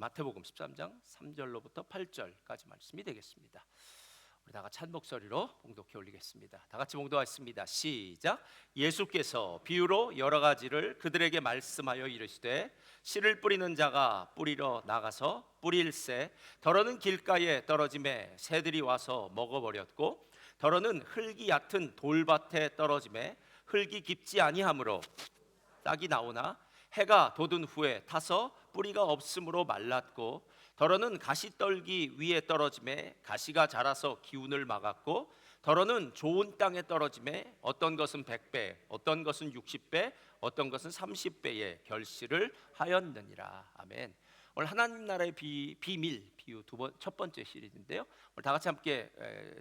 마태복음 13장 3절로부터 8절까지 말씀이 되겠습니다. 우리 다 같이 한 목소리로 봉독해 올리겠습니다. 다 같이 봉독하겠습니다. 시작. 예수께서 비유로 여러 가지를 그들에게 말씀하여 이르시되 씨를 뿌리는 자가 뿌리러 나가서 뿌릴새 더러는 길가에 떨어짐에 새들이 와서 먹어버렸고 더러는 흙이 얕은 돌밭에 떨어짐에 흙이 깊지 아니하므로 싹이 나오나 해가 돋은 후에 타서 뿌리가 없으므로 말랐고 더러는 가시떨기 위에 떨어짐에 가시가 자라서 기운을 막았고 더러는 좋은 땅에 떨어짐에 어떤 것은 100배 어떤 것은 60배 어떤 것은 30배의 결실을 하였느니라. 아멘. 오늘 하나님 나라의 비밀 비유 첫 번째 시리즈인데요. 오늘 다 같이 함께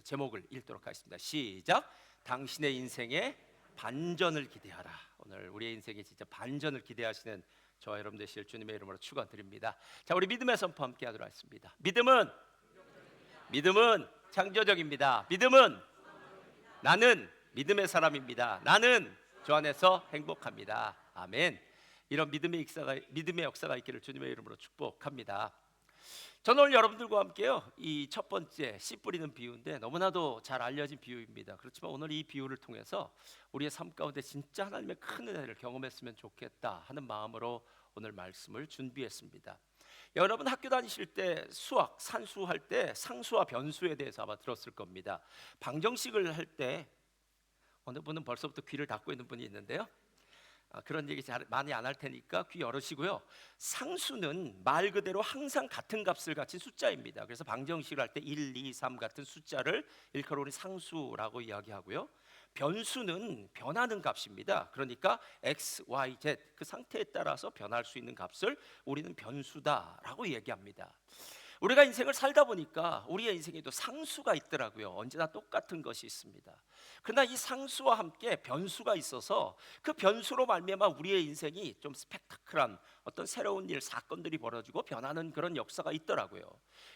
제목을 읽도록 하겠습니다. 시작. 당신의 인생에 반전을 기대하라. 오늘 우리의 인생에 진짜 반전을 기대하시는 저와 여러분 되실 주님의 이름으로 축원드립니다. 자, 우리 믿음의 선포 함께 하도록 하겠습니다. 믿음은 창조적입니다. 믿음은 나는 믿음의 사람입니다. 나는 주 안에서 행복합니다. 아멘. 이런 믿음의 역사가 있기를 주님의 이름으로 축복합니다. 저는 오늘 여러분들과 함께요, 이 첫 번째 씨 뿌리는 비유인데 너무나도 잘 알려진 비유입니다. 그렇지만 오늘 이 비유를 통해서 우리의 삶 가운데 진짜 하나님의 큰 은혜를 경험했으면 좋겠다 하는 마음으로 오늘 말씀을 준비했습니다. 여러분 학교 다니실 때 수학, 산수할 때 상수와 변수에 대해서 아마 들었을 겁니다. 방정식을 할 때 어느 분은 벌써부터 귀를 닫고 있는 분이 있는데요. 그런 얘기 잘 많이 안 할 테니까 귀 열으시고요. 상수는 말 그대로 항상 같은 값을 가진 숫자입니다. 그래서 방정식을 할 때 1, 2, 3 같은 숫자를 일컬어 우리 상수라고 이야기하고요. 변수는 변하는 값입니다. 그러니까 x, y, z 그 상태에 따라서 변할 수 있는 값을 우리는 변수다라고 얘기합니다. 우리가 인생을 살다 보니까 우리의 인생에도 상수가 있더라고요. 언제나 똑같은 것이 있습니다. 그러나 이 상수와 함께 변수가 있어서 그 변수로 말미암아 우리의 인생이 좀 스펙타클한 어떤 새로운 일, 사건들이 벌어지고 변하는 그런 역사가 있더라고요.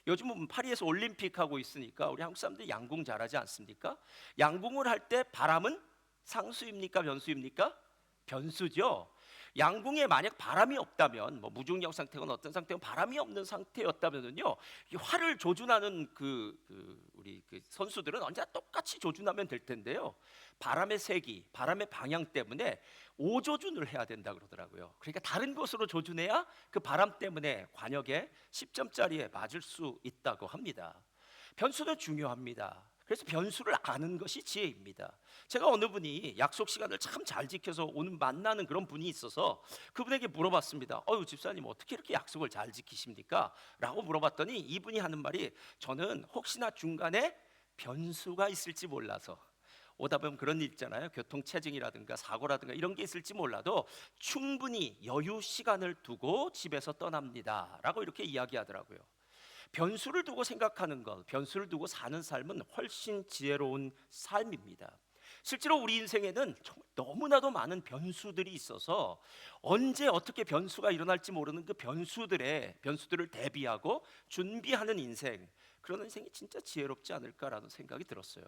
요즘은 파리에서 올림픽 하고 있으니까 우리 한국 사람들이 양궁 잘하지 않습니까? 양궁을 할 때 바람은 상수입니까? 변수입니까? 변수죠. 양궁에 만약 바람이 없다면, 뭐 무중력 상태거나 어떤 상태건 바람이 없는 상태였다면은요, 이 활을 조준하는 우리 선수들은 언제나 똑같이 조준하면 될 텐데요. 바람의 세기, 바람의 방향 때문에 오조준을 해야 된다 그러더라고요. 그러니까 다른 곳으로 조준해야 그 바람 때문에 관역에 10점짜리에 맞을 수 있다고 합니다. 변수는 중요합니다. 그래서 변수를 아는 것이 지혜입니다. 제가 어느 분이 약속 시간을 참 잘 지켜서 오늘 만나는 그런 분이 있어서 그분에게 물어봤습니다. 집사님 어떻게 이렇게 약속을 잘 지키십니까? 라고 물어봤더니 이분이 하는 말이 저는 혹시나 중간에 변수가 있을지 몰라서 오다 보면 그런 일 있잖아요. 교통체증이라든가 사고라든가 이런 게 있을지 몰라도 충분히 여유 시간을 두고 집에서 떠납니다 라고 이렇게 이야기하더라고요. 변수를 두고 생각하는 것, 변수를 두고 사는 삶은 훨씬 지혜로운 삶입니다. 실제로 우리 인생에는 정말 너무나도 많은 변수들이 있어서 언제 어떻게 변수가 일어날지 모르는 그 변수들을 대비하고 준비하는 인생, 그런 인생이 진짜 지혜롭지 않을까라는 생각이 들었어요.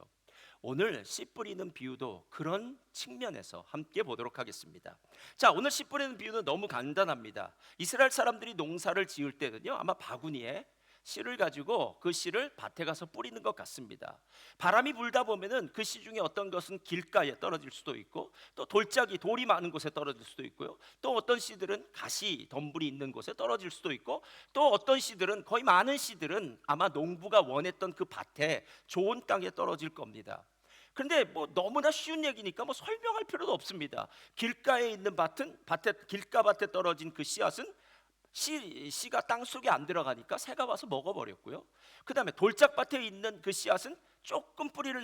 오늘 씨 뿌리는 비유도 그런 측면에서 함께 보도록 하겠습니다. 자, 오늘 씨 뿌리는 비유는 너무 간단합니다. 이스라엘 사람들이 농사를 지을 때는요, 아마 바구니에 씨를 가지고 그 씨를 밭에 가서 뿌리는 것 같습니다. 바람이 불다 보면은 그 씨 중에 어떤 것은 길가에 떨어질 수도 있고 또 돌이 많은 곳에 떨어질 수도 있고요. 또 어떤 씨들은 가시 덤불이 있는 곳에 떨어질 수도 있고 또 어떤 씨들은 거의 많은 씨들은 아마 농부가 원했던 그 밭에 좋은 땅에 떨어질 겁니다. 그런데 뭐 너무나 쉬운 얘기니까 뭐 설명할 필요도 없습니다. 길가에 있는 길가밭에 떨어진 그 씨앗은 씨가 땅 속에 안 들어가니까 새가 와서 먹어버렸고요. 그 다음에 돌짝밭에 있는 그 씨앗은 조금 뿌리를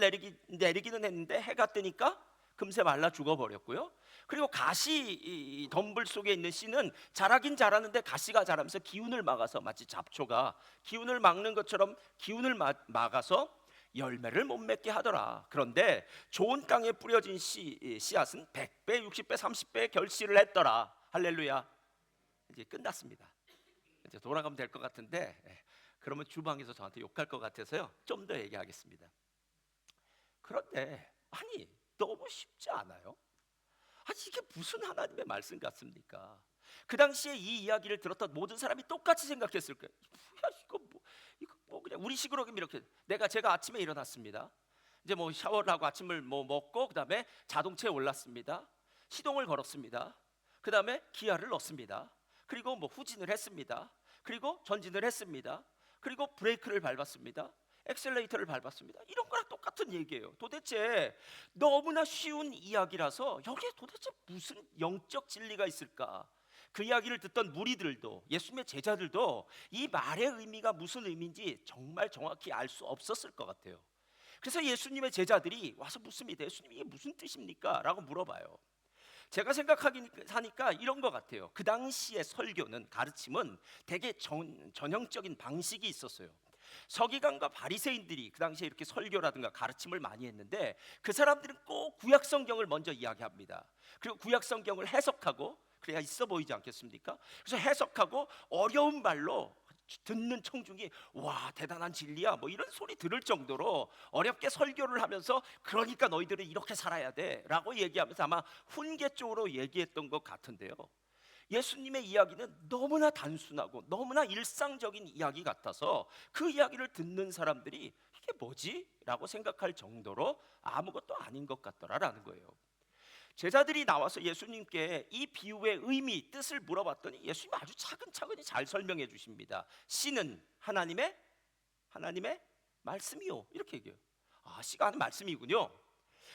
내리기는 했는데 해가 뜨니까 금세 말라 죽어버렸고요. 그리고 가시 덤불 속에 있는 씨는 자라긴 자라는데 가시가 자라면서 기운을 막아서 마치 잡초가 기운을 막는 것처럼 기운을 막아서 열매를 못 맺게 하더라. 그런데 좋은 땅에 뿌려진 씨앗은 100배, 60배, 30배의 결실을 했더라. 할렐루야. 이제 끝났습니다. 이제 돌아가면 될 것 같은데 그러면 주방에서 저한테 욕할 것 같아서요, 좀 더 얘기하겠습니다. 그런데 너무 쉽지 않아요? 이게 무슨 하나님의 말씀 같습니까? 그 당시에 이 이야기를 들었던 모든 사람이 똑같이 생각했을 거예요. 야, 이거 뭐 그냥 우리식으로 이렇게 제가 아침에 일어났습니다. 이제 뭐 샤워를 하고 아침을 뭐 먹고 그다음에 자동차에 올랐습니다. 시동을 걸었습니다. 그다음에 기아를 넣습니다. 그리고 뭐 후진을 했습니다. 그리고 전진을 했습니다. 그리고 브레이크를 밟았습니다. 엑셀레이터를 밟았습니다. 이런 거랑 똑같은 얘기예요. 도대체 너무나 쉬운 이야기라서 여기에 도대체 무슨 영적 진리가 있을까? 그 이야기를 듣던 무리들도, 예수님의 제자들도 이 말의 의미가 무슨 의미인지 정말 정확히 알 수 없었을 것 같아요. 그래서 예수님의 제자들이 와서 묻습니다. 예수님, 이게 무슨 뜻입니까? 라고 물어봐요. 제가 생각하니까 이런 것 같아요. 그 당시의 설교는, 가르침은 되게 전형적인 방식이 있었어요. 서기관과 바리새인들이 그 당시에 이렇게 설교라든가 가르침을 많이 했는데, 그 사람들은 꼭 구약 성경을 먼저 이야기합니다. 그리고 구약 성경을 해석하고, 그래야 있어 보이지 않겠습니까? 그래서 해석하고 어려운 말로 듣는 청중이 와, 대단한 진리야 뭐 이런 소리 들을 정도로 어렵게 설교를 하면서, 그러니까 너희들은 이렇게 살아야 돼 라고 얘기하면서 아마 훈계 쪽으로 얘기했던 것 같은데요, 예수님의 이야기는 너무나 단순하고 너무나 일상적인 이야기 같아서 그 이야기를 듣는 사람들이 이게 뭐지? 라고 생각할 정도로 아무것도 아닌 것 같더라라는 거예요. 제자들이 나와서 예수님께 이 비유의 의미, 뜻을 물어봤더니 예수님 아주 차근차근히 잘 설명해 주십니다. 씨는 하나님의 말씀이요, 이렇게 얘기해요. 아, 씨가 하는 말씀이군요.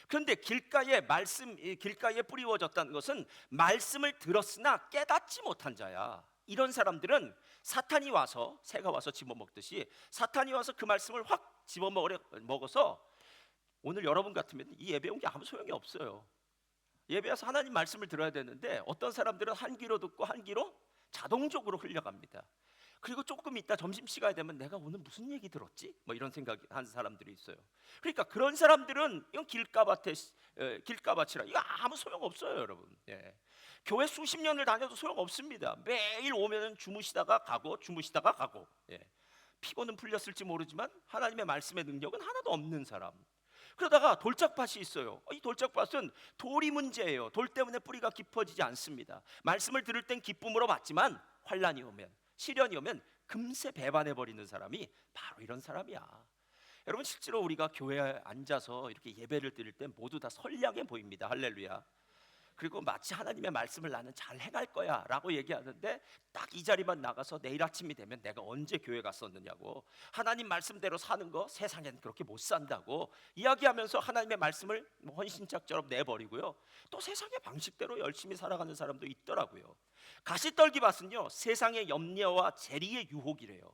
그런데 길가에 뿌리워졌다는 것은 말씀을 들었으나 깨닫지 못한 자야. 이런 사람들은 사탄이 와서, 새가 와서 집어먹듯이 사탄이 와서 그 말씀을 확 집어먹어서 오늘 여러분 같으면 이 예배 온 게 아무 소용이 없어요. 예배 와서 하나님 말씀을 들어야 되는데 어떤 사람들은 한 귀로 듣고 한 귀로 자동적으로 흘려갑니다. 그리고 조금 있다 점심시간이 되면 내가 오늘 무슨 얘기 들었지? 뭐 이런 생각이 한 사람들이 있어요. 그러니까 그런 사람들은 이건 길가밭이라 이거 아무 소용없어요, 여러분. 예. 교회 수십 년을 다녀도 소용없습니다. 매일 오면 주무시다가 가고 주무시다가 가고, 예. 피곤은 풀렸을지 모르지만 하나님의 말씀의 능력은 하나도 없는 사람. 그러다가 돌짝밭이 있어요. 이 돌짝밭은 돌이 문제예요. 돌 때문에 뿌리가 깊어지지 않습니다. 말씀을 들을 땐 기쁨으로 받지만 환란이 오면, 시련이 오면 금세 배반해 버리는 사람이 바로 이런 사람이야. 여러분, 실제로 우리가 교회에 앉아서 이렇게 예배를 드릴 때 모두 다 선량해 보입니다. 할렐루야. 그리고 마치 하나님의 말씀을 나는 잘 행할 거야 라고 얘기하는데, 딱 이 자리만 나가서 내일 아침이 되면 내가 언제 교회 갔었느냐고, 하나님 말씀대로 사는 거 세상엔 그렇게 못 산다고 이야기하면서 하나님의 말씀을 헌신짝처럼 내버리고요, 또 세상의 방식대로 열심히 살아가는 사람도 있더라고요. 가시떨기밭은요, 세상의 염려와 재리의 유혹이래요.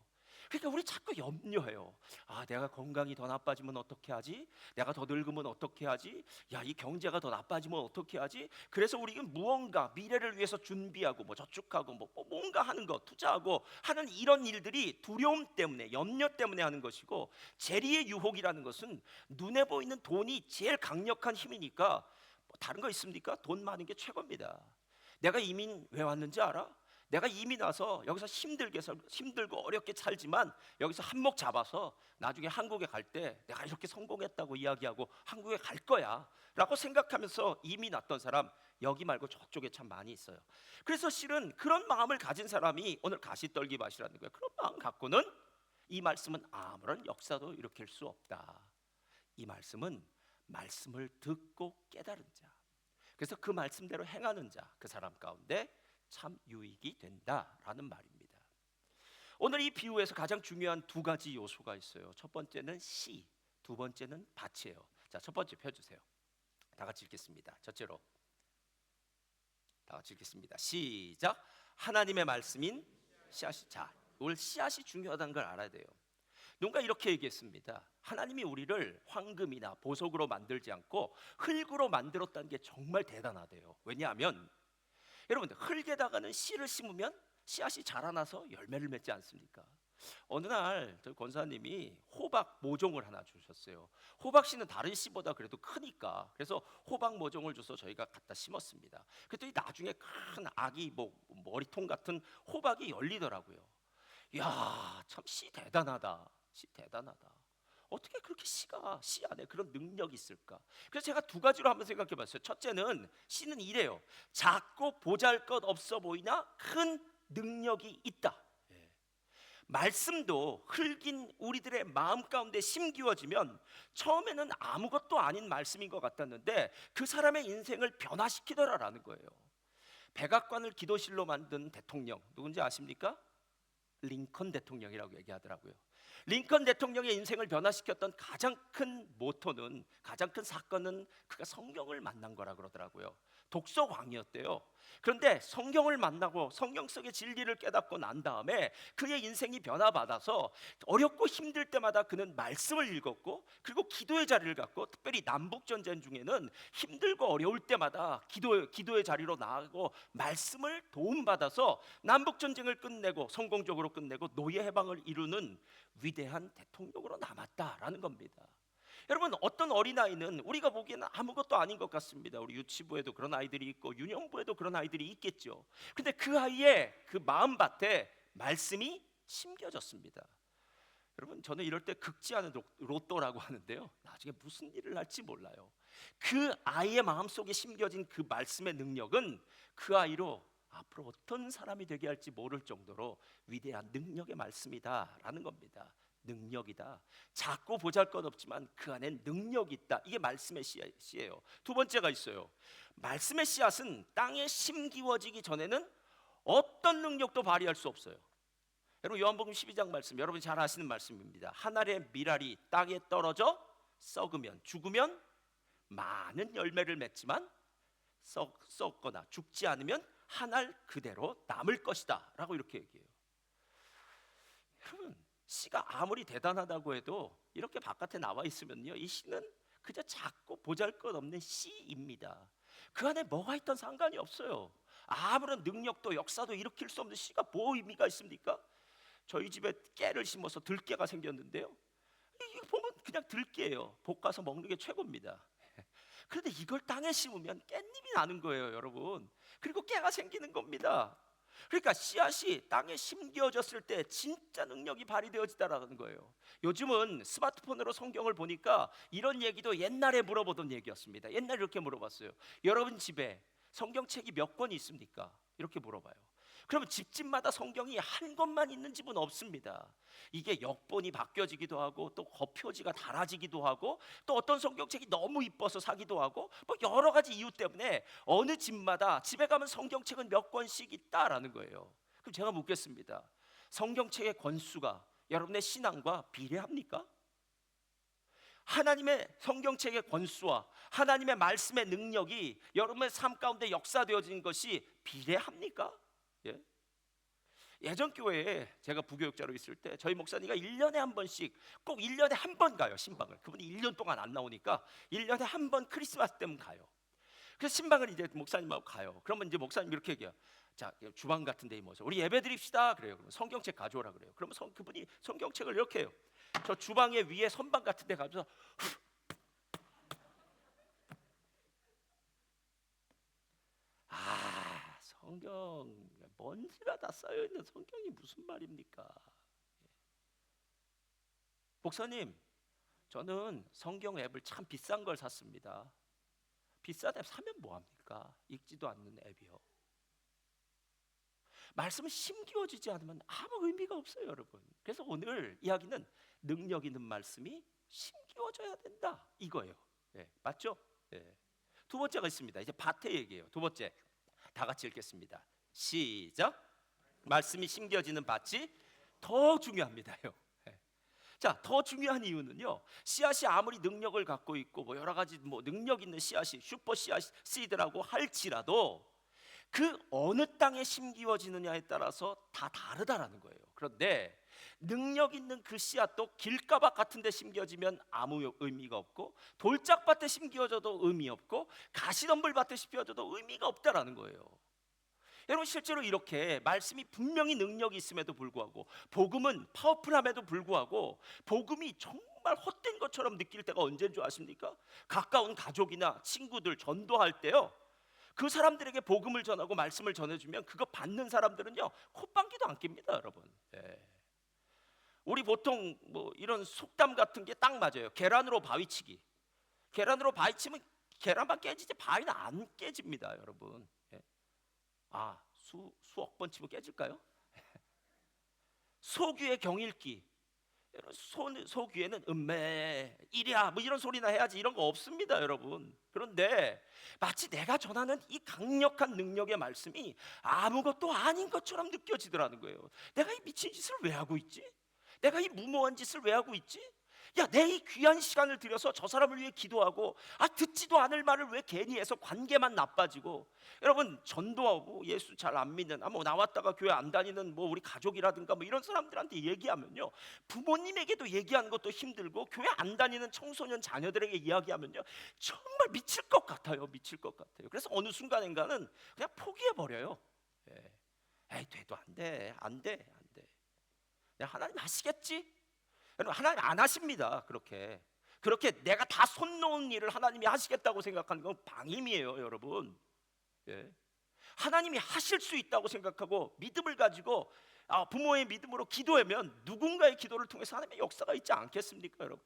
그러니까 우리 자꾸 염려해요. 아, 내가 건강이 더 나빠지면 어떻게 하지? 내가 더 늙으면 어떻게 하지? 야, 이 경제가 더 나빠지면 어떻게 하지? 그래서 우리는 무언가 미래를 위해서 준비하고 뭐 저축하고 뭐 뭔가 하는 거, 투자하고 하는 이런 일들이 두려움 때문에, 염려 때문에 하는 것이고, 재리의 유혹이라는 것은 눈에 보이는 돈이 제일 강력한 힘이니까 뭐 다른 거 있습니까? 돈 많은 게 최고입니다. 내가 이민 왜 왔는지 알아? 내가 이민 와서 여기서 힘들고 어렵게 살지만 여기서 한몫 잡아서 나중에 한국에 갈 때 내가 이렇게 성공했다고 이야기하고 한국에 갈 거야 라고 생각하면서 이민 왔던 사람 여기 말고 저쪽에 참 많이 있어요. 그래서 실은 그런 마음을 가진 사람이 오늘 가시떨기밭이라는 거예요. 그런 마음 갖고는 이 말씀은 아무런 역사도 일으킬 수 없다. 이 말씀은 말씀을 듣고 깨달은 자, 그래서 그 말씀대로 행하는 자, 그 사람 가운데 참 유익이 된다라는 말입니다. 오늘 이 비유에서 가장 중요한 두 가지 요소가 있어요. 첫 번째는 씨, 두 번째는 밭이에요. 자, 첫 번째 펴주세요. 다 같이 읽겠습니다. 첫째로 다 같이 읽겠습니다. 시작. 하나님의 말씀인 씨앗이. 자, 오늘 씨앗이 중요하다는 걸 알아야 돼요. 누군가 이렇게 얘기했습니다. 하나님이 우리를 황금이나 보석으로 만들지 않고 흙으로 만들었다는 게 정말 대단하대요. 왜냐하면 여러분들, 흙에다가는 씨를 심으면 씨앗이 자라나서 열매를 맺지 않습니까? 어느 날 저희 권사님이 호박 모종을 하나 주셨어요. 호박 씨는 다른 씨보다 그래도 크니까, 그래서 호박 모종을 줘서 저희가 갖다 심었습니다. 그랬더니 나중에 큰 아기 머리통 같은 호박이 열리더라고요. 이야, 참 씨 대단하다. 씨 대단하다. 어떻게 그렇게 시 안에 그런 능력이 있을까? 그래서 제가 두 가지로 한번 생각해 봤어요. 첫째는 시는 이래요. 작고 보잘것없어 보이나 큰 능력이 있다. 말씀도 흙인 우리들의 마음 가운데 심기워지면 처음에는 아무것도 아닌 말씀인 것 같았는데 그 사람의 인생을 변화시키더라라는 거예요. 백악관을 기도실로 만든 대통령 누군지 아십니까? 링컨 대통령이라고 얘기하더라고요. 링컨 대통령의 인생을 변화시켰던 가장 큰 모토는, 가장 큰 사건은 그가 성경을 만난 거라 그러더라고요. 독서광이었대요. 그런데 성경을 만나고 성경 속의 진리를 깨닫고 난 다음에 그의 인생이 변화받아서 어렵고 힘들 때마다 그는 말씀을 읽었고, 그리고 기도의 자리를 갖고, 특별히 남북전쟁 중에는 힘들고 어려울 때마다 기도의 자리로 나가고 말씀을 도움받아서 남북전쟁을 끝내고 성공적으로 끝내고 노예 해방을 이루는 위대한 대통령으로 남았다라는 겁니다. 여러분, 어떤 어린아이는 우리가 보기에는 아무것도 아닌 것 같습니다. 우리 유치부에도 그런 아이들이 있고 유년부에도 그런 아이들이 있겠죠. 근데 그 아이의 그 마음밭에 말씀이 심겨졌습니다. 여러분, 저는 이럴 때 극지 않은 로또라고 하는데요, 나중에 무슨 일을 할지 몰라요. 그 아이의 마음속에 심겨진 그 말씀의 능력은 그 아이로 앞으로 어떤 사람이 되게 할지 모를 정도로 위대한 능력의 말씀이다라는 겁니다. 능력이다. 작고 보잘것없지만 그 안에 능력이 있다. 이게 말씀의 씨예요. 두 번째가 있어요. 말씀의 씨앗은 땅에 심기워지기 전에는 어떤 능력도 발휘할 수 없어요. 여러분, 요한복음 12장 말씀, 여러분이 잘 아시는 말씀입니다. 한 알의 밀알이 땅에 떨어져 썩으면, 죽으면 많은 열매를 맺지만 썩거나 죽지 않으면 한 알 그대로 남을 것이다 라고 이렇게 얘기해요. 여러분, 씨가 아무리 대단하다고 해도 이렇게 바깥에 나와 있으면요, 이 씨는 그저 작고 보잘것없는 씨입니다. 그 안에 뭐가 있던 상관이 없어요. 아무런 능력도 역사도 일으킬 수 없는 씨가 뭐 의미가 있습니까? 저희 집에 깨를 심어서 들깨가 생겼는데요, 이거 보면 그냥 들깨예요. 볶아서 먹는 게 최고입니다. 그런데 이걸 땅에 심으면 깻잎이 나는 거예요, 여러분. 그리고 깨가 생기는 겁니다. 그러니까 씨앗이 땅에 심겨졌을 때 진짜 능력이 발휘되어지다라는 거예요. 요즘은 스마트폰으로 성경을 보니까 이런 얘기도 옛날에 물어보던 얘기였습니다. 옛날에 이렇게 물어봤어요. 여러분 집에 성경책이 몇 권이 있습니까? 이렇게 물어봐요. 그러면 집집마다 성경이 한 권만 있는 집은 없습니다. 이게 역본이 바뀌어지기도 하고, 또 겉표지가 달아지기도 하고, 또 어떤 성경책이 너무 이뻐서 사기도 하고, 뭐 여러 가지 이유 때문에 어느 집마다 집에 가면 성경책은 몇 권씩 있다라는 거예요. 그럼 제가 묻겠습니다. 성경책의 권수가 여러분의 신앙과 비례합니까? 하나님의 성경책의 권수와 하나님의 말씀의 능력이 여러분의 삶 가운데 역사되어진 것이 비례합니까? 예? 예전 교회에 제가 부교육자로 있을 때 저희 목사님이 1년에 한 번씩, 꼭 1년에 한 번 가요, 신방을. 그분이 1년 동안 안 나오니까 1년에 한 번 크리스마스 때면 가요. 그래서 신방을 이제 목사님하고 가요. 그러면 이제 목사님 이렇게 얘기해요. 자, 주방 같은 데에 모여서 우리 예배 드립시다 그래요. 그러면 성경책 가져오라 그래요. 그러면 그분이 성경책을 이렇게 해요. 저 주방의 위에 선반 같은 데 가서 성경 먼지가 다 쌓여 있는 성경이 무슨 말입니까? 목사님, 저는 성경 앱을 참 비싼 걸 샀습니다. 비싼 앱 사면 뭐 합니까? 읽지도 않는 앱이요. 말씀은 심기워지지 않으면 아무 의미가 없어요, 여러분. 그래서 오늘 이야기는 능력 있는 말씀이 심기워져야 된다, 이거예요. 예, 맞죠? 예. 두 번째가 있습니다. 이제 밭의 얘기예요. 두 번째, 다 같이 읽겠습니다. 시작. 말씀이 심겨지는 밭이 더 중요합니다요. 예. 자, 더 중요한 이유는요, 씨앗이 아무리 능력을 갖고 있고 뭐 여러 가지 뭐 능력 있는 씨앗이 슈퍼 씨앗이라고 할지라도 그 어느 땅에 심기워지느냐에 따라서 다 다르다라는 거예요. 그런데 능력 있는 그 씨앗도 길가밭 같은 데 심겨지면 아무 의미가 없고, 돌짝밭에 심겨져도 의미 없고, 가시덤불밭에 심겨져도 의미가 없다라는 거예요. 여러분, 실제로 이렇게 말씀이 분명히 능력이 있음에도 불구하고, 복음은 파워풀함에도 불구하고, 복음이 정말 헛된 것처럼 느낄 때가 언제인 줄 아십니까? 가까운 가족이나 친구들 전도할 때요, 그 사람들에게 복음을 전하고 말씀을 전해주면 그거 받는 사람들은요, 콧방귀도 안 낍니다, 여러분. 예. 우리 보통 뭐 이런 속담 같은 게 딱 맞아요. 계란으로 바위치기. 계란으로 바위치면 계란만 깨지지 바위는 안 깨집니다, 여러분. 예. 수억 번 치면 깨질까요? 소귀의 경읽기. 소귀에는 음매 이랴 뭐 이런 소리나 해야지 이런 거 없습니다, 여러분. 그런데 마치 내가 전하는 이 강력한 능력의 말씀이 아무것도 아닌 것처럼 느껴지더라는 거예요. 내가 이 미친 짓을 왜 하고 있지? 내가 이 무모한 짓을 왜 하고 있지? 야, 내 이 귀한 시간을 들여서 저 사람을 위해 기도하고 듣지도 않을 말을 왜 괜히 해서 관계만 나빠지고. 여러분, 전도하고 예수 잘 안 믿는 뭐 나왔다가 교회 안 다니는 뭐 우리 가족이라든가 뭐 이런 사람들한테 얘기하면요, 부모님에게도 얘기하는 것도 힘들고 교회 안 다니는 청소년 자녀들에게 이야기하면요 정말 미칠 것 같아요. 미칠 것 같아요. 그래서 어느 순간인가는 그냥 포기해 버려요. 예. 에이, 돼도 안 돼, 안 돼, 안 돼. 그냥 하나님 하시겠지. 여러분, 하나님 안 하십니다. 그렇게 내가 다 손 놓은 일을 하나님이 하시겠다고 생각하는 건 방임이에요, 여러분. 예. 하나님이 하실 수 있다고 생각하고 믿음을 가지고 부모의 믿음으로 기도하면 누군가의 기도를 통해서 하나님의 역사가 있지 않겠습니까, 여러분?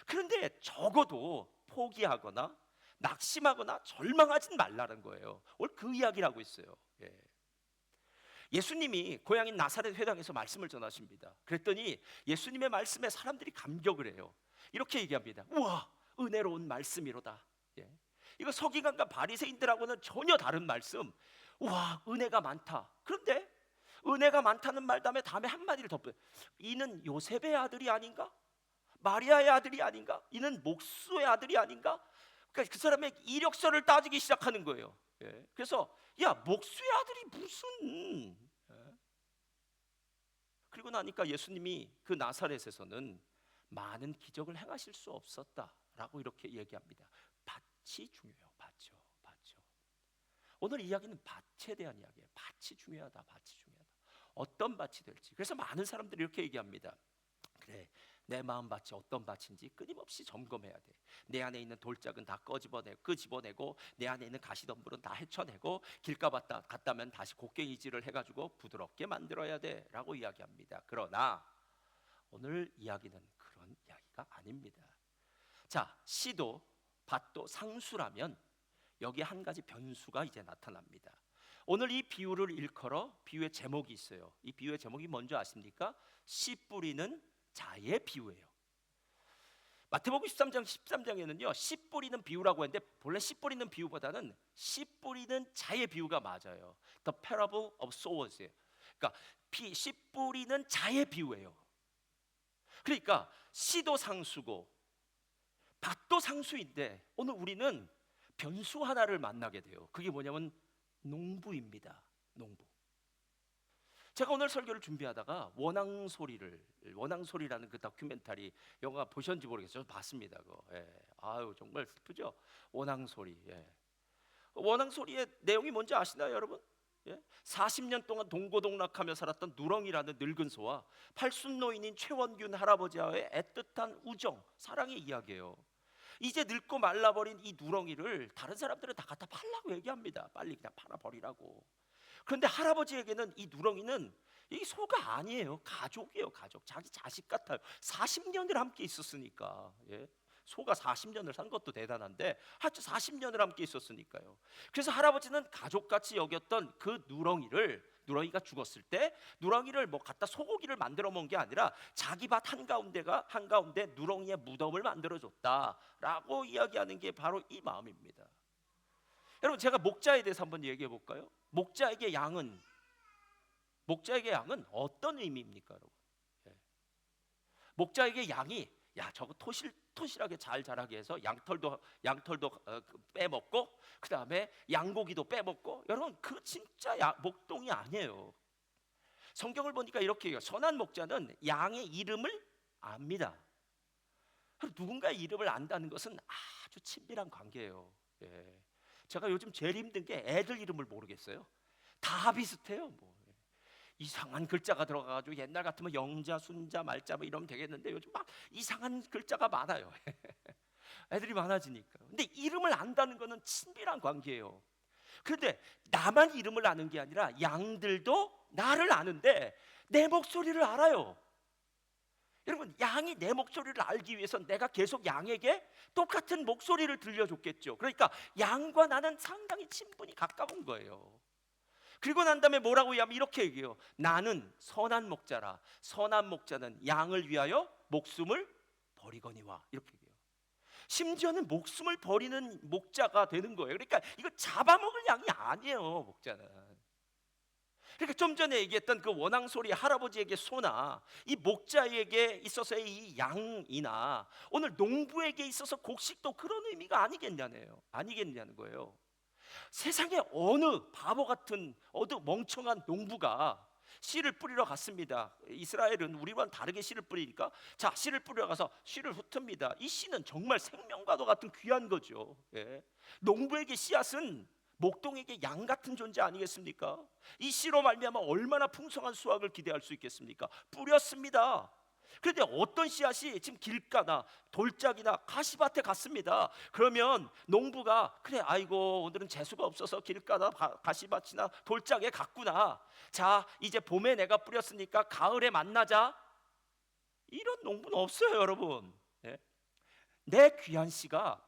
그런데 적어도 포기하거나 낙심하거나 절망하진 말라는 거예요. 오늘 그 이야기를 하고 있어요. 예. 예수님이 고향인 나사렛 회당에서 말씀을 전하십니다. 그랬더니 예수님의 말씀에 사람들이 감격을 해요. 이렇게 얘기합니다. 우와, 은혜로운 말씀이로다. 예. 이거 서기관과 바리새인들하고는 전혀 다른 말씀. 우와, 은혜가 많다. 그런데 은혜가 많다는 말 다음에 한마디를 덧붙여요. 이는 요셉의 아들이 아닌가? 마리아의 아들이 아닌가? 이는 목수의 아들이 아닌가? 그러니까 그 사람의 이력서를 따지기 시작하는 거예요. 예. 그래서 야, 목수의 아들이 무슨. 예. 그리고 나니까 예수님이 그 나사렛에서는 많은 기적을 행하실 수 없었다라고 이렇게 얘기합니다. 밭이 중요해요. 밭이요. 오늘 이야기는 밭에 대한 이야기예요. 밭이 중요하다. 어떤 밭이 될지. 그래서 많은 사람들이 이렇게 얘기합니다. 그래, 내 마음 밭이 어떤 밭인지 끊임없이 점검해야 돼. 내 안에 있는 돌짝은 다 끄집어내고 내 안에 있는 가시덤불은 다 헤쳐내고 길가 갔다면 다시 곡괭이질을 해가지고 부드럽게 만들어야 돼라고 이야기합니다. 그러나 오늘 이야기는 그런 이야기가 아닙니다. 자, 시도 밭도 상수라면 여기에 한 가지 변수가 이제 나타납니다. 오늘 이 비유를 일컬어 비유의 제목이 있어요. 이 비유의 제목이 뭔지 아십니까? 씨 뿌리는 자의 비유예요. 마태복음 13장에는요 씨 뿌리는 비유라고 했는데 본래 씨 뿌리는 비유보다는 씨 뿌리는 자의 비유가 맞아요. The parable of sowers예요. 그러니까 씨 뿌리는 자의 비유예요. 그러니까 씨도 상수고 밭도 상수인데 오늘 우리는 변수 하나를 만나게 돼요. 그게 뭐냐면 농부입니다. 농부. 제가 오늘 설교를 준비하다가 원앙소리라는 그 다큐멘터리 영화 보셨는지 모르겠어요. 봤습니다. 그거. 예. 아유, 정말 슬프죠. 원앙소리. 예. 원앙소리의 내용이 뭔지 아시나요, 여러분? 예? 40년 동안 동고동락하며 살았던 누렁이라는 늙은 소와 팔순노인인 최원균 할아버지와의 애틋한 우정, 사랑의 이야기예요. 이제 늙고 말라버린 이 누렁이를 다른 사람들은 다 갖다 팔라고 얘기합니다. 빨리 그냥 팔아버리라고. 그런데 할아버지에게는 이 누렁이는 이 소가 아니에요. 가족이에요. 가족. 자기 자식 같아요. 40년을 함께 있었으니까. 예? 소가 40년을 산 것도 대단한데 하여튼 40년을 함께 있었으니까요. 그래서 할아버지는 가족같이 여겼던 그 누렁이가 죽었을 때 누렁이를 뭐 갖다 소고기를 만들어 먹은 게 아니라 자기 밭 한가운데 누렁이의 무덤을 만들어 줬다라고 이야기하는 게 바로 이 마음입니다. 여러분, 제가 목자에 대해서 한번 얘기해 볼까요? 목자에게 양은 어떤 의미입니까, 여러분? 예. 목자에게 양이 저거 토실하게 잘 자라게 해서 양털도 빼먹고 그 다음에 양고기도 빼먹고. 여러분, 그 진짜 목동이 아니에요. 성경을 보니까 이렇게 해요. 선한 목자는 양의 이름을 압니다. 누군가의 이름을 안다는 것은 아주 친밀한 관계예요. 예. 제가 요즘 제일 힘든 게 애들 이름을 모르겠어요. 다 비슷해요. 뭐 이상한 글자가 들어가가지고 옛날 같으면 영자, 순자, 말자 뭐 이러면 되겠는데 요즘 막 이상한 글자가 많아요. 애들이 많아지니까. 근데 이름을 안다는 것은 친밀한 관계예요. 그런데 나만 이름을 아는 게 아니라 양들도 나를 아는데 내 목소리를 알아요. 여러분, 양이 내 목소리를 알기 위해서 내가 계속 양에게 똑같은 목소리를 들려줬겠죠. 그러니까 양과 나는 상당히 친분이 가까운 거예요. 그리고 난 다음에 뭐라고 하면 이렇게 얘기해요. 나는 선한 목자라. 선한 목자는 양을 위하여 목숨을 버리거니와. 이렇게 얘기해요. 심지어는 목숨을 버리는 목자가 되는 거예요. 그러니까 이거 잡아먹을 양이 아니에요, 목자는. 그러니까 좀 전에 얘기했던 그 원앙소리 할아버지에게 소나 이 목자에게 있어서의 이 양이나 오늘 농부에게 있어서 곡식도 그런 의미가 아니겠냐는 거예요. 세상에 어느 바보 같은 어느 멍청한 농부가 씨를 뿌리러 갔습니다. 이스라엘은 우리와는 다르게 씨를 뿌리니까 자, 씨를 뿌리러 가서 씨를 흩습니다. 이 씨는 정말 생명과도 같은 귀한 거죠. 예. 농부에게 씨앗은 목동에게 양 같은 존재 아니겠습니까? 이 씨로 말미암아 얼마나 풍성한 수확을 기대할 수 있겠습니까? 뿌렸습니다. 그런데 어떤 씨앗이 지금 길가나 돌짝이나 가시밭에 갔습니다. 그러면 농부가 그래, 아이고 오늘은 재수가 없어서 길가나 가시밭이나 돌짝에 갔구나. 자, 이제 봄에 내가 뿌렸으니까 가을에 만나자. 이런 농부는 없어요, 여러분. 예? 내 귀한 씨가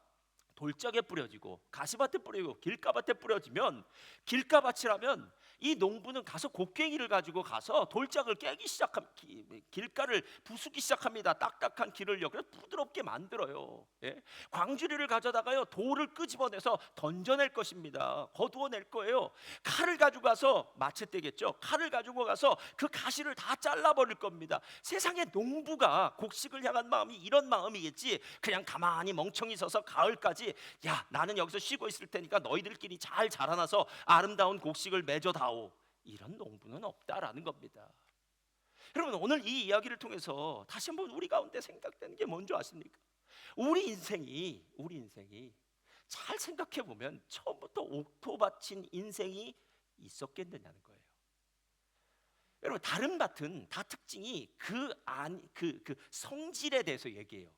돌짝에 뿌려지고 가시밭에 뿌리고 길가밭에 뿌려지면, 길가밭이라면 이 농부는 가서 곡괭이를 가지고 가서 돌짝을 깨기 길가를 부수기 시작합니다. 딱딱한 길을요. 그래서 부드럽게 만들어요. 예? 광주리를 가져다가요 돌을 끄집어내서 던져낼 것입니다. 거두어낼 거예요. 칼을 가지고 가서, 마체대겠죠, 칼을 가지고 가서 그 가시를 다 잘라버릴 겁니다. 세상에 농부가 곡식을 향한 마음이 이런 마음이겠지. 그냥 가만히 멍청이 서서 가을까지 야, 나는 여기서 쉬고 있을 테니까 너희들끼리 잘 자라나서 아름다운 곡식을 맺어다오, 이런 농부는 없다라는 겁니다. 여러분, 오늘 이 이야기를 통해서 다시 한번 우리 가운데 생각되는 게 뭔지 아십니까? 우리 인생이 잘 생각해 보면 처음부터 옥토 밭인 인생이 있었겠느냐는 거예요. 여러분, 다른 밭은 다 특징이 그 성질에 대해서 얘기해요.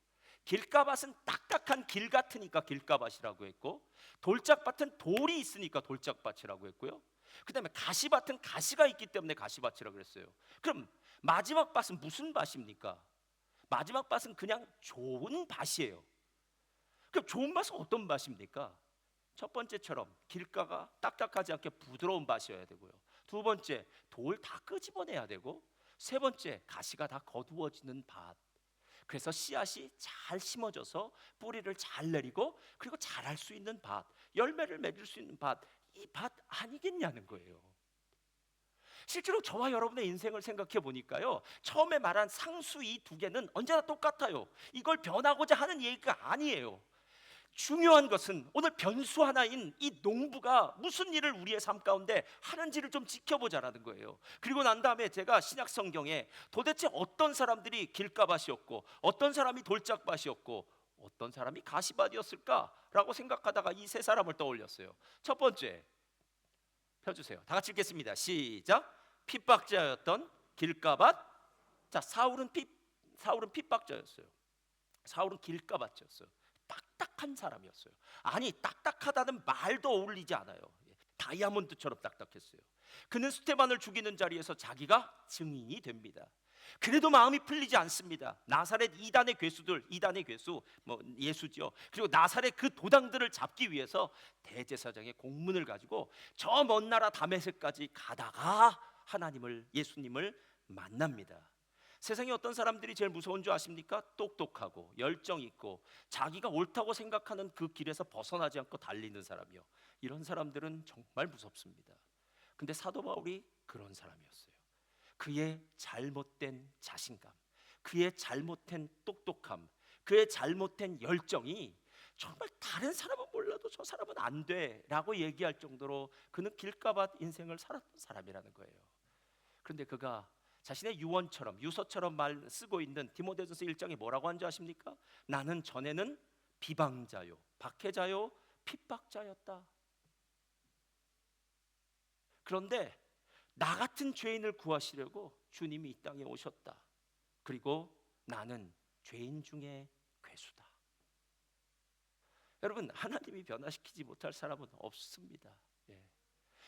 길가밭은 딱딱한 길 같으니까 길가밭이라고 했고, 돌짝밭은 돌이 있으니까 돌짝밭이라고 했고요. 그 다음에 가시밭은 가시가 있기 때문에 가시밭이라고 그랬어요. 그럼 마지막 밭은 무슨 밭입니까? 마지막 밭은 그냥 좋은 밭이에요. 그럼 좋은 밭은 어떤 밭입니까? 첫 번째처럼 길가가 딱딱하지 않게 부드러운 밭이어야 되고요. 두 번째, 돌 다 끄집어내야 되고, 세 번째, 가시가 다 거두어지는 밭. 그래서 씨앗이 잘 심어져서 뿌리를 잘 내리고 그리고 자랄 수 있는 밭, 열매를 맺을 수 있는 밭, 이 밭 아니겠냐는 거예요. 실제로 저와 여러분의 인생을 생각해 보니까요, 처음에 말한 상수 이 두 개는 언제나 똑같아요. 이걸 변하고자 하는 얘기가 아니에요. 중요한 것은 오늘 변수 하나인 이 농부가 무슨 일을 우리의 삶 가운데 하는지를 좀 지켜보자라는 거예요. 그리고 난 다음에 제가 신약 성경에 도대체 어떤 사람들이 길가밭이었고 어떤 사람이 돌짝밭이었고 어떤 사람이 가시밭이었을까라고 생각하다가 이 세 사람을 떠올렸어요. 첫 번째, 펴주세요. 다 같이 읽겠습니다. 시작. 핍박자였던 길가밭. 자, 사울은 핍박자였어요. 사울은 길가밭이었어요. 딱딱한 사람이었어요. 아니, 딱딱하다는 말도 어울리지 않아요. 다이아몬드처럼 딱딱했어요. 그는 스테반을 죽이는 자리에서 자기가 증인이 됩니다. 그래도 마음이 풀리지 않습니다. 나사렛 이단의 괴수, 예수죠. 그리고 나사렛 그 도당들을 잡기 위해서 대제사장의 공문을 가지고 저 먼 나라 다메섹까지 가다가 예수님을 만납니다. 세상에 어떤 사람들이 제일 무서운 줄 아십니까? 똑똑하고 열정 있고 자기가 옳다고 생각하는 그 길에서 벗어나지 않고 달리는 사람이요. 이런 사람들은 정말 무섭습니다. 근데 사도 바울이 그런 사람이었어요. 그의 잘못된 자신감, 그의 잘못된 똑똑함, 그의 잘못된 열정이 정말 다른 사람은 몰라도 저 사람은 안 돼라고 얘기할 정도로 그는 길가밭 인생을 살았던 사람이라는 거예요. 그런데 그가 자신의 유서처럼 말 쓰고 있는 디모데전서 1장에 뭐라고 한지 아십니까? 나는 전에는 비방자요, 박해자요, 핍박자였다. 그런데 나 같은 죄인을 구하시려고 주님이 이 땅에 오셨다. 그리고 나는 죄인 중에 괴수다. 여러분, 하나님이 변화시키지 못할 사람은 없습니다.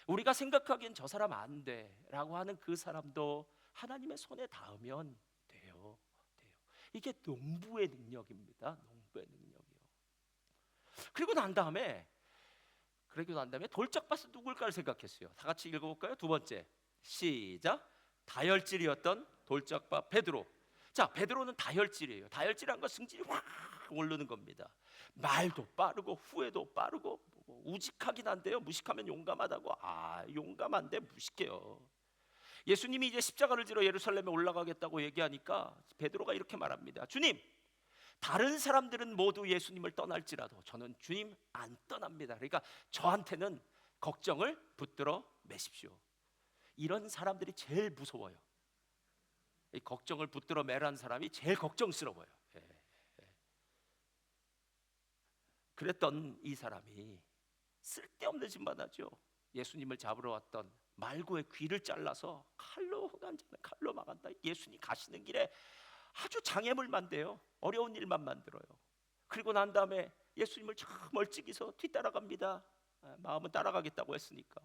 우리가 생각하기엔 저 사람 안 돼라고 하는 그 사람도 하나님의 손에 닿으면 돼요. 이게 농부의 능력입니다. 농부의 능력이요. 그리고 난 다음에 돌짝밭은 누굴까를 생각했어요. 다 같이 읽어볼까요? 두 번째, 시작. 다혈질이었던 돌짝밭 베드로. 자, 베드로는 다혈질이에요. 다혈질한 건 승질이 확 오르는 겁니다. 말도 빠르고 후회도 빠르고 우직하긴 한데요, 무식하면 용감하다고. 용감한데 무식해요. 예수님이 이제 십자가를 지러 예루살렘에 올라가겠다고 얘기하니까 베드로가 이렇게 말합니다. 주님, 다른 사람들은 모두 예수님을 떠날지라도 저는 주님 안 떠납니다. 그러니까 저한테는 걱정을 붙들어 매십시오. 이런 사람들이 제일 무서워요. 이 걱정을 붙들어 매라는 사람이 제일 걱정스러워요. 그랬던 이 사람이 쓸데없는 짓만 하죠. 예수님을 잡으러 왔던 말고의 귀를 잘라서 칼로 막았다. 예수님 가시는 길에 아주 장애물 만대요. 어려운 일만 만들어요. 그리고 난 다음에 예수님을 저 멀찍이서 뒤따라갑니다. 마음은 따라가겠다고 했으니까.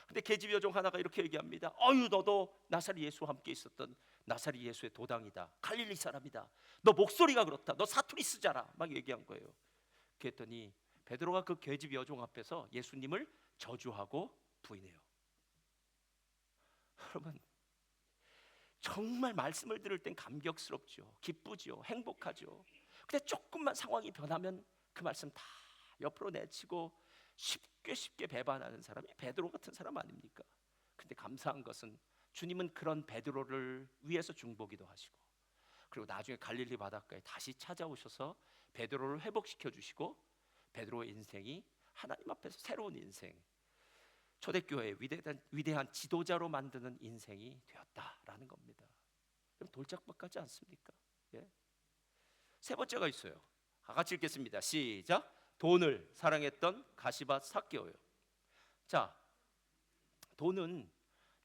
근데 계집 여종 하나가 이렇게 얘기합니다. 너도 나사렛 예수와 함께 있었던 나사렛 예수의 도당이다. 갈릴리 사람이다. 너 목소리가 그렇다. 너 사투리 쓰잖아. 막 얘기한 거예요. 그랬더니 베드로가 그 계집 여종 앞에서 예수님을 저주하고 부인해요. 여러분, 정말 말씀을 들을 땐 감격스럽죠. 기쁘죠. 행복하죠. 근데 조금만 상황이 변하면 그 말씀 다 옆으로 내치고 쉽게 배반하는 사람이 베드로 같은 사람 아닙니까? 근데 감사한 것은 주님은 그런 베드로를 위해서 중보기도 하시고, 그리고 나중에 갈릴리 바닷가에 다시 찾아오셔서 베드로를 회복시켜 주시고, 베드로의 인생이 하나님 앞에서 새로운 인생, 초대교회의 위대한 지도자로 만드는 인생이 되었다라는 겁니다. 그럼 돌짝밭 같지 않습니까? 예? 세 번째가 있어요. 같이 읽겠습니다. 시작. 돈을 사랑했던 가시밭 삭개오요. 자, 돈은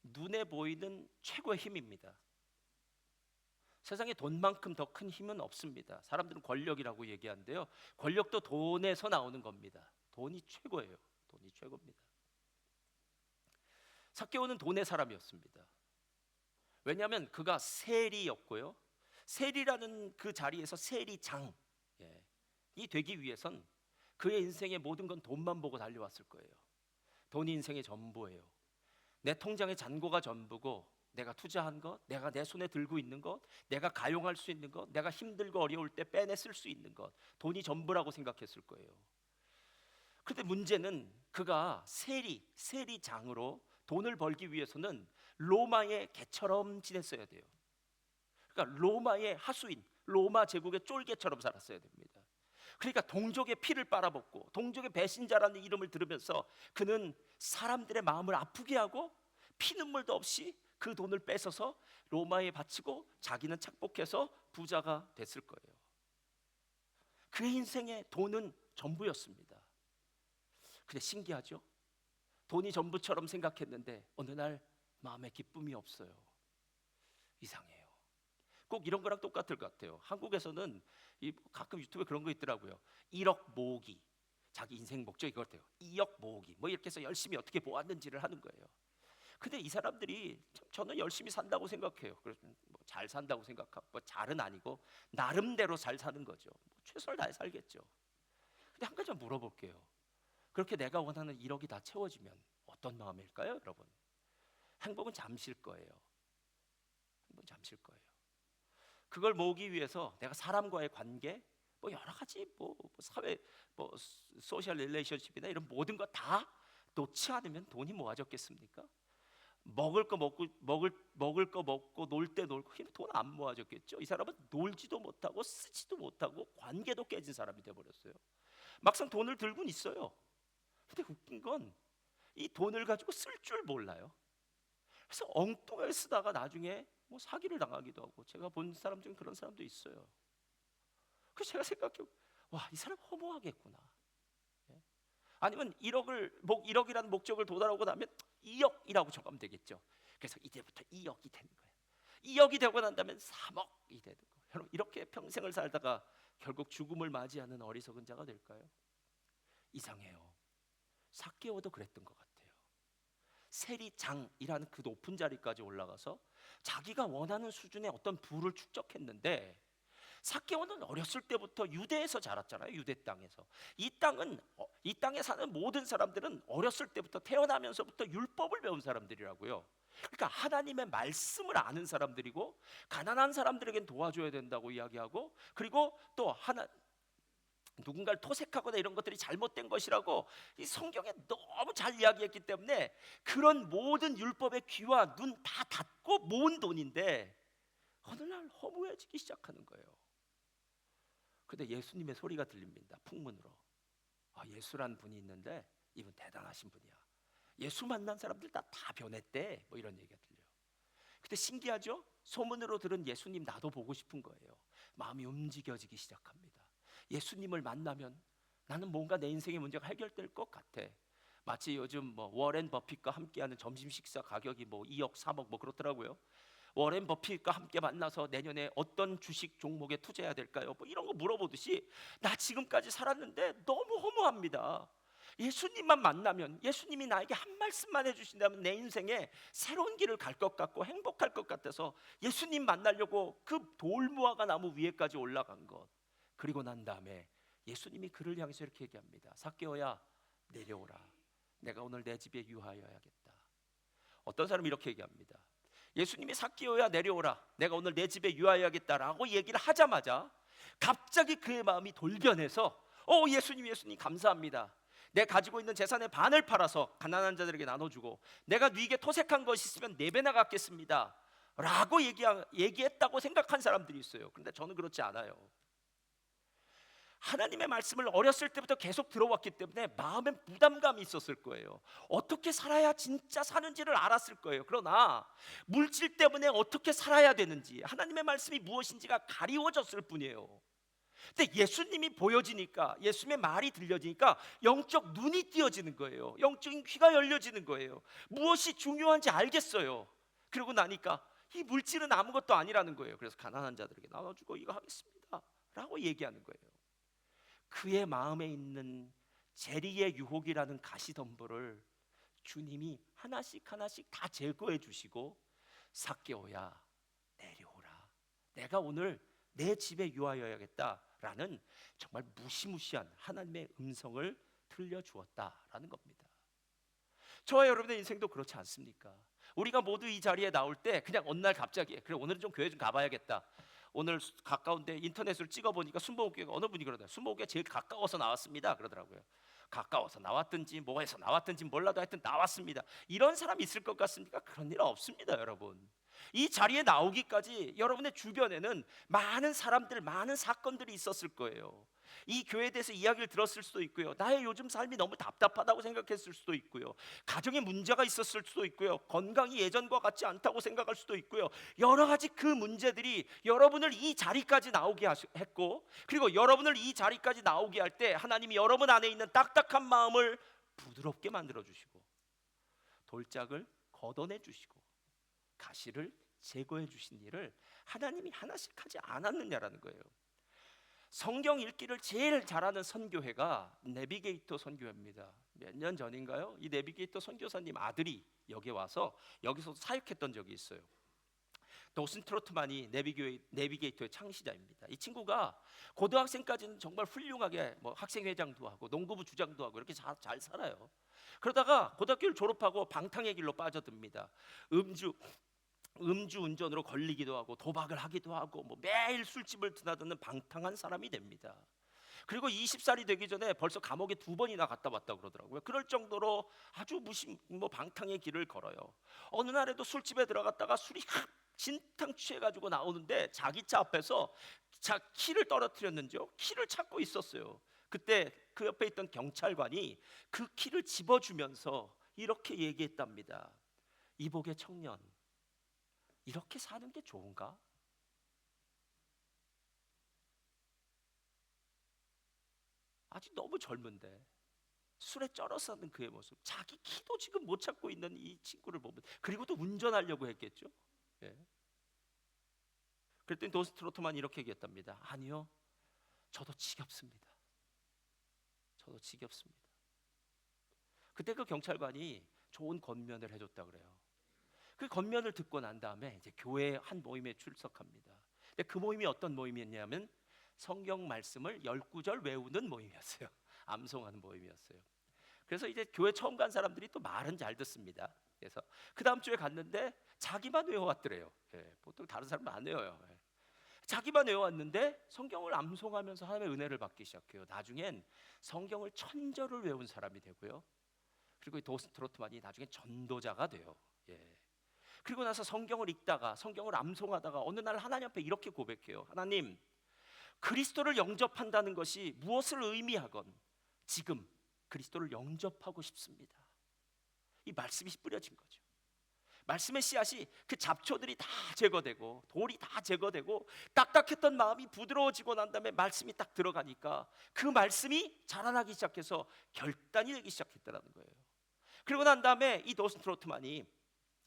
눈에 보이는 최고의 힘입니다. 세상에 돈만큼 더 큰 힘은 없습니다. 사람들은 권력이라고 얘기하는데요, 권력도 돈에서 나오는 겁니다. 돈이 최고예요. 돈이 최고입니다. 삭개오는 돈의 사람이었습니다. 왜냐하면 그가 세리였고요, 세리라는 그 자리에서 세리장, 이 되기 위해선 그의 인생의 모든 건 돈만 보고 달려왔을 거예요. 돈이 인생의 전부예요. 내 통장의 잔고가 전부고, 내가 투자한 것, 내가 내 손에 들고 있는 것, 내가 가용할 수 있는 것, 내가 힘들고 어려울 때 빼내 쓸 수 있는 것, 돈이 전부라고 생각했을 거예요. 그런데 문제는 그가 세리장으로 돈을 벌기 위해서는 로마의 개처럼 지냈어야 돼요. 그러니까 로마의 하수인, 로마 제국의 쫄개처럼 살았어야 됩니다. 그러니까 동족의 피를 빨아먹고 동족의 배신자라는 이름을 들으면서 그는 사람들의 마음을 아프게 하고 피눈물도 없이 그 돈을 뺏어서 로마에 바치고 자기는 착복해서 부자가 됐을 거예요. 그의 인생에 돈은 전부였습니다. 근데 신기하죠? 돈이 전부처럼 생각했는데 어느 날 마음에 기쁨이 없어요. 이상해요. 꼭 이런 거랑 똑같을 것 같아요. 한국에서는 가끔 유튜브에 그런 거 있더라고요. 1억 모으기, 자기 인생 목적이 그렇대요. 2억 모으기, 뭐 이렇게 해서 열심히 어떻게 모았는지를 하는 거예요. 근데 이 사람들이 저는 열심히 산다고 생각해요. 그래서 잘 산다고 생각하고, 뭐 잘은 아니고 나름대로 잘 사는 거죠. 최선을 다해 살겠죠. 근데 한 가지만 물어볼게요. 그렇게 내가 원하는 1억이 다 채워지면 어떤 마음일까요, 여러분? 행복은 잠시일 거예요. 행복은 잠시일 거예요. 그걸 모으기 위해서 내가 사람과의 관계, 뭐 여러 가지 사회, 소셜 릴레이션십이나 이런 모든 거 다 놓지 않으면 돈이 모아졌겠습니까? 먹을 거 먹고 놀 때 놀고 돈 안 모아졌겠죠. 이 사람은 놀지도 못하고 쓰지도 못하고 관계도 깨진 사람이 돼버렸어요. 막상 돈을 들고는 있어요. 근데 웃긴 건 이 돈을 가지고 쓸 줄 몰라요. 그래서 엉뚱하게 쓰다가 나중에 사기를 당하기도 하고, 제가 본 사람 중에 그런 사람도 있어요. 그래서 제가 생각해, 와, 이 사람 허무하겠구나. 아니면 1억이라는 목적을 도달하고 나면 2억이라고 적으면 되겠죠. 그래서 이제부터 2억이 되는 거예요. 2억이 되고 난 다음에 3억이 되는 거예요. 여러분, 이렇게 평생을 살다가 결국 죽음을 맞이하는 어리석은 자가 될까요? 이상해요. 삭개오도 그랬던 것 같아요. 세리장이라는 그 높은 자리까지 올라가서 자기가 원하는 수준의 어떤 부를 축적했는데, 삭개오는 어렸을 때부터 유대에서 자랐잖아요. 유대 땅에서. 이 땅에 사는 모든 사람들은 어렸을 때부터 태어나면서부터 율법을 배운 사람들이라고요. 그러니까 하나님의 말씀을 아는 사람들이고, 가난한 사람들에겐 도와줘야 된다고 이야기하고, 그리고 또 누군가를 토색하거나 이런 것들이 잘못된 것이라고 이 성경에 너무 잘 이야기했기 때문에 그런 모든 율법의 귀와 눈 다 닫고 모은 돈인데 어느 날 허무해지기 시작하는 거예요. 근데 예수님의 소리가 들립니다. 풍문으로. 예수란 분이 있는데 이분 대단하신 분이야. 예수 만난 사람들 다 변했대. 뭐 이런 얘기가 들려요. 근데 신기하죠? 소문으로 들은 예수님 나도 보고 싶은 거예요. 마음이 움직여지기 시작합니다. 예수님을 만나면 나는 뭔가 내 인생의 문제가 해결될 것 같아. 마치 요즘 뭐 워렌 버핏과 함께하는 점심 식사 가격이 뭐 2억, 3억 뭐 그렇더라고요. 워렌 버핏과 함께 만나서 내년에 어떤 주식 종목에 투자해야 될까요? 뭐 이런 거 물어보듯이 나 지금까지 살았는데 너무 허무합니다. 예수님만 만나면, 예수님이 나에게 한 말씀만 해주신다면 내 인생에 새로운 길을 갈 것 같고 행복할 것 같아서 예수님 만나려고 그 돌무화과 나무 위에까지 올라간 것. 그리고 난 다음에 예수님이 그를 향해서 이렇게 얘기합니다. 삭개오야, 내려오라. 내가 오늘 내 집에 유하여야겠다. 어떤 사람이 이렇게 얘기합니다. 예수님이 삭개오야, 내려오라. 내가 오늘 내 집에 유하여야겠다라고 얘기를 하자마자 갑자기 그의 마음이 돌변해서 예수님 감사합니다. 내 가지고 있는 재산의 반을 팔아서 가난한 자들에게 나눠주고, 내가 네게 토색한 것이 있으면 4배나 갚겠습니다 라고 얘기했다고 생각한 사람들이 있어요. 그런데 저는 그렇지 않아요. 하나님의 말씀을 어렸을 때부터 계속 들어왔기 때문에 마음에 부담감이 있었을 거예요. 어떻게 살아야 진짜 사는지를 알았을 거예요. 그러나 물질 때문에 어떻게 살아야 되는지, 하나님의 말씀이 무엇인지가 가리워졌을 뿐이에요. 근데 예수님이 보여지니까, 예수님의 말이 들려지니까 영적 눈이 띄어지는 거예요. 영적인 귀가 열려지는 거예요. 무엇이 중요한지 알겠어요. 그러고 나니까 이 물질은 아무것도 아니라는 거예요. 그래서 가난한 자들에게 나눠주고 이거 하겠습니다 라고 얘기하는 거예요. 그의 마음에 있는 재리의 유혹이라는 가시덤불을 주님이 하나씩 하나씩 다 제거해 주시고, 삭개오야, 내려오라. 내가 오늘 내 집에 유하여야겠다라는 정말 무시무시한 하나님의 음성을 들려주었다라는 겁니다. 저와 여러분의 인생도 그렇지 않습니까? 우리가 모두 이 자리에 나올 때 그냥 어느 날 갑자기 그래 오늘은 좀 교회 좀 가봐야겠다. 오늘 가까운데 인터넷으로 찍어보니까 순복음교회가 어느 분이 그러더라고요. 순복음교회 제일 가까워서 나왔습니다 그러더라고요. 가까워서 나왔든지 뭐해서 나왔든지 몰라도 하여튼 나왔습니다. 이런 사람이 있을 것 같습니까? 그런 일 없습니다 여러분. 이 자리에 나오기까지 여러분의 주변에는 많은 사람들, 많은 사건들이 있었을 거예요. 이 교회에 대해서 이야기를 들었을 수도 있고요. 나의 요즘 삶이 너무 답답하다고 생각했을 수도 있고요. 가정에 문제가 있었을 수도 있고요. 건강이 예전과 같지 않다고 생각할 수도 있고요. 여러 가지 그 문제들이 여러분을 이 자리까지 나오게 했고, 그리고 여러분을 이 자리까지 나오게 할 때 하나님이 여러분 안에 있는 딱딱한 마음을 부드럽게 만들어 주시고, 돌짝을 걷어내 주시고, 가시를 제거해 주신 일을 하나님이 하나씩 하지 않았느냐라는 거예요. 성경 읽기를 제일 잘하는 선교회가 내비게이터 선교회입니다. 몇 년 전인가요? 이 내비게이터 선교사님 아들이 여기 와서 여기서 사역했던 적이 있어요. 도슨 트로트만이 내비게이터의 창시자입니다. 이 친구가 고등학생까지는 정말 훌륭하게 뭐 학생회장도 하고 농구부 주장도 하고 이렇게 잘 살아요. 그러다가 고등학교를 졸업하고 방탕의 길로 빠져듭니다. 음주 운전으로 걸리기도 하고 도박을 하기도 하고 뭐 매일 술집을 드나드는 방탕한 사람이 됩니다. 그리고 20살이 되기 전에 벌써 감옥에 2번이나 갔다 왔다고 그러더라고요. 그럴 정도로 아주 방탕의 길을 걸어요. 어느 날에도 술집에 들어갔다가 술이 진탕 취해가지고 나오는데 자기 차 앞에서 키를 떨어뜨렸는지요, 키를 찾고 있었어요. 그때 그 옆에 있던 경찰관이 그 키를 집어주면서 이렇게 얘기했답니다. 이복의 청년, 이렇게 사는 게 좋은가? 아직 너무 젊은데 술에 쩔어 사는 그의 모습, 자기 키도 지금 못 찾고 있는 이 친구를 보면, 그리고 또 운전하려고 했겠죠. 예. 그랬더니 도스 트로트만 이렇게 얘기했답니다. 아니요, 저도 지겹습니다. 저도 지겹습니다. 그때 그 경찰관이 좋은 권면을 해줬다 그래요. 그 권면을 듣고 난 다음에 이제 교회 한 모임에 출석합니다. 근데 그 모임이 어떤 모임이었냐면 성경 말씀을 10구절 외우는 모임이었어요. 암송하는 모임이었어요. 그래서 이제 교회 처음 간 사람들이 또 말은 잘 듣습니다. 그래서 그 다음 주에 갔는데 자기만 외워왔더래요. 예, 보통 다른 사람은 안 외워요. 예. 자기만 외워왔는데 성경을 암송하면서 하나님의 은혜를 받기 시작해요. 나중엔 성경을 1000절을 외운 사람이 되고요. 그리고 이 도스 트로트만이 나중에 전도자가 돼요. 예. 그리고 나서 성경을 읽다가 성경을 암송하다가 어느 날 하나님 앞에 이렇게 고백해요. 하나님, 그리스도를 영접한다는 것이 무엇을 의미하건 지금 그리스도를 영접하고 싶습니다. 이 말씀이 뿌려진 거죠. 말씀의 씨앗이 그 잡초들이 다 제거되고 돌이 다 제거되고 딱딱했던 마음이 부드러워지고 난 다음에 말씀이 딱 들어가니까 그 말씀이 자라나기 시작해서 결단이 되기 시작했다는 거예요. 그리고 난 다음에 이 도슨 트로트만이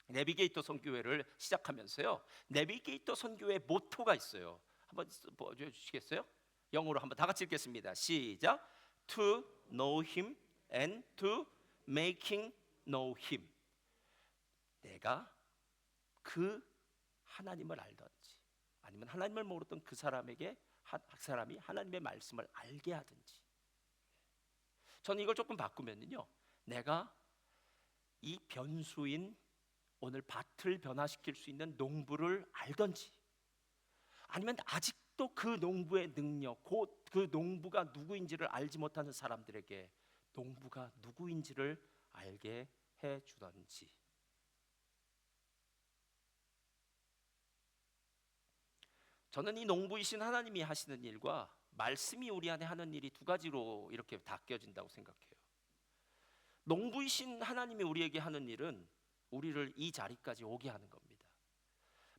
내비게이터 선교회를 시작하면서요, 내비게이터 선교회 모토가 있어요. 한번 보여주시겠어요? 영어로 한번 다 같이 읽겠습니다. 시작. To know Him and to making know Him. 내가 그 하나님을 알든지 아니면 하나님을 모르던 그 사람에게 그 사람이 하나님의 말씀을 알게 하든지. 저는 이걸 조금 바꾸면요, 내가 이 변수인 오늘 밭을 변화시킬 수 있는 농부를 알든지 아니면 아직도 그 농부의 능력, 곧 그 농부가 누구인지를 알지 못하는 사람들에게 농부가 누구인지를 알게 해주든지. 저는 이 농부이신 하나님이 하시는 일과 말씀이 우리 안에 하는 일이 두 가지로 이렇게 닦여진다고 생각해요. 농부이신 하나님이 우리에게 하는 일은 우리를 이 자리까지 오게 하는 겁니다.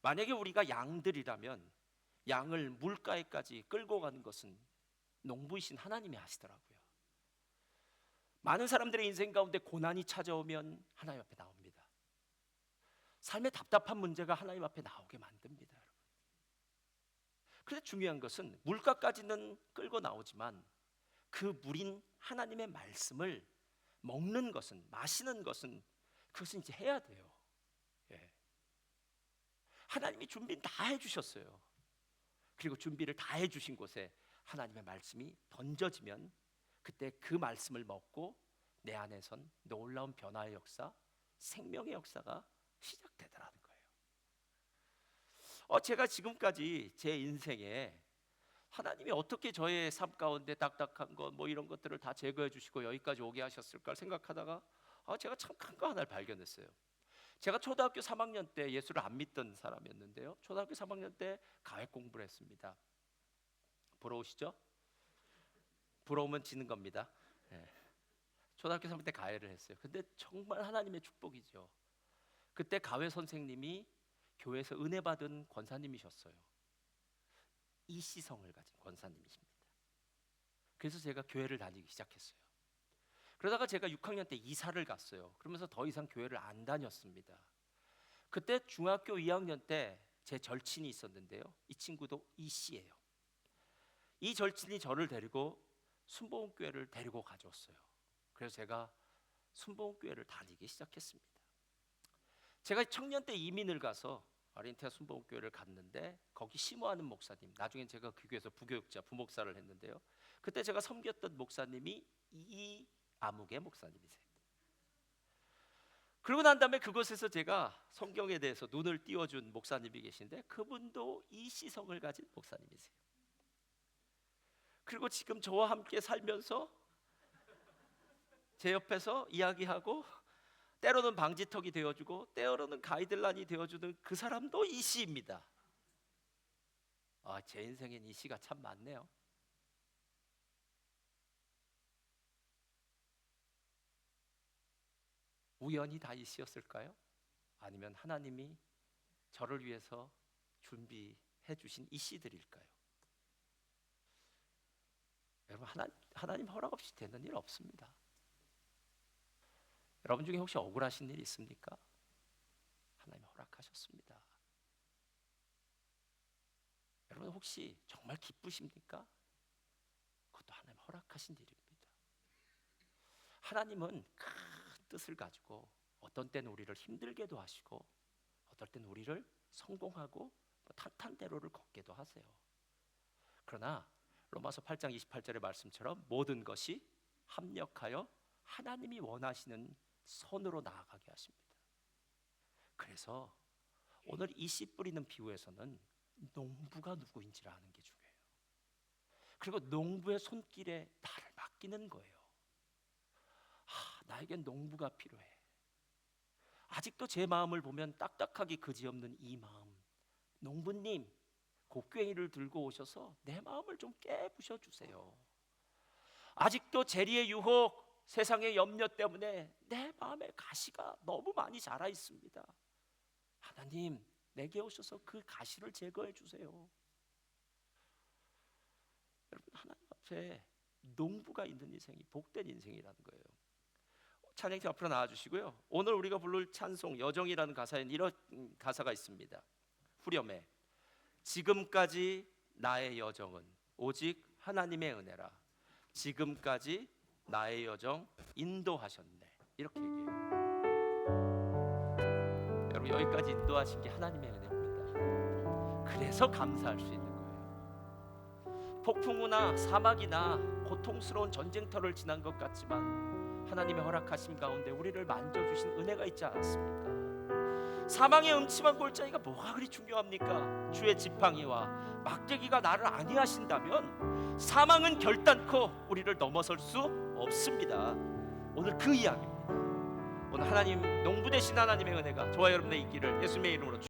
만약에 우리가 양들이라면 양을 물가에까지 끌고 가는 것은 농부이신 하나님이 하시더라고요. 많은 사람들의 인생 가운데 고난이 찾아오면 하나님 앞에 나옵니다. 삶의 답답한 문제가 하나님 앞에 나오게 만듭니다, 여러분. 그런데 중요한 것은 물가까지는 끌고 나오지만 그 물인 하나님의 말씀을 먹는 것은, 마시는 것은, 그것은 이제 해야 돼요. 예. 하나님이 준비는 다 해주셨어요. 그리고 준비를 다 해주신 곳에 하나님의 말씀이 던져지면 그때 그 말씀을 먹고 내 안에선 놀라운 변화의 역사, 생명의 역사가 시작되더라는 거예요. 제가 지금까지 제 인생에 하나님이 어떻게 저의 삶 가운데 딱딱한 것 뭐 이런 것들을 다 제거해 주시고 여기까지 오게 하셨을까 생각하다가 제가 참 큰 거 하나를 발견했어요. 제가 초등학교 3학년 때 예수를 안 믿던 사람이었는데요, 초등학교 3학년 때 가획 공부를 했습니다. 부러우시죠? 부러우면 지는 겁니다. 예. 초등학교 3학년 때 가회를 했어요. 근데 정말 하나님의 축복이죠. 그때 가회 선생님이 교회에서 은혜 받은 권사님이셨어요. 이시성을 가진 권사님이십니다. 그래서 제가 교회를 다니기 시작했어요. 그러다가 제가 6학년 때 이사를 갔어요. 그러면서 더 이상 교회를 안 다녔습니다. 그때 중학교 2학년 때 제 절친이 있었는데요, 이 친구도 이씨예요. 이 절친이 저를 데리고 순복음교회를 데리고 가져왔어요. 그래서 제가 순복음교회를 다니기 시작했습니다. 제가 청년 때 이민을 가서 아르헨티나 순복음교회를 갔는데 거기 심호하는 목사님, 나중에 제가 그 교회에서 부교육자, 부목사를 했는데요, 그때 제가 섬겼던 목사님이 이아무개 목사님이세요. 그러고 난 다음에 그곳에서 제가 성경에 대해서 눈을 띄워준 목사님이 계신데 그분도 이 시성을 가진 목사님이세요. 그리고 지금 저와 함께 살면서 제 옆에서 이야기하고 때로는 방지턱이 되어주고 때로는 가이드라인이 되어주는 그 사람도 이 씨입니다. 제 인생엔 이 씨가 참 많네요. 우연히 다 이 씨였을까요? 아니면 하나님이 저를 위해서 준비해 주신 이 씨들일까요? 여러분, 하나님 허락 없이 되는 일 없습니다. 여러분 중에 혹시 억울하신 일 있습니까? 하나님 허락하셨습니다. 여러분 혹시 정말 기쁘십니까? 그것도 하나님 허락하신 일입니다. 하나님은 큰 뜻을 가지고 어떤 때는 우리를 힘들게도 하시고 어떨 때는 우리를 성공하고 탄탄대로를 걷게도 하세요. 그러나 로마서 8장 28절의 말씀처럼 모든 것이 합력하여 하나님이 원하시는 선으로 나아가게 하십니다. 그래서 오늘 이 씨 뿌리는 비유에서는 농부가 누구인지를 아는 게 중요해요. 그리고 농부의 손길에 나를 맡기는 거예요. 나에겐 농부가 필요해. 아직도 제 마음을 보면 딱딱하기 그지없는 이 마음, 농부님 곡괭이를 들고 오셔서 내 마음을 좀 깨부셔 주세요. 아직도 재리의 유혹, 세상의 염려 때문에 내 마음에 가시가 너무 많이 자라 있습니다. 하나님, 내게 오셔서 그 가시를 제거해 주세요. 여러분, 하나님 앞에 농부가 있는 인생이 복된 인생이라는 거예요. 찬양팀 앞으로 나와주시고요. 오늘 우리가 부를 찬송 여정이라는 가사에는 이런 가사가 있습니다. 후렴에 지금까지 나의 여정은 오직 하나님의 은혜라. 지금까지 나의 여정 인도하셨네. 이렇게 얘기해요. 여러분, 여기까지 인도하신 게 하나님의 은혜입니다. 그래서 감사할 수 있는 거예요. 폭풍우나 사막이나 고통스러운 전쟁터를 지난 것 같지만 하나님의 허락하심 가운데 우리를 만져주신 은혜가 있지 않았습니까? 사망의 음침한 골짜기가 뭐가 그리 중요합니까? 주의 지팡이와 막대기가 나를 안위하신다면 사망은 결단코 우리를 넘어설 수 없습니다. 오늘 그 이야기입니다. 오늘 하나님 농부 되신 하나님의 은혜가 저와 여러분의 있기를 예수님의 이름으로 축복합니다.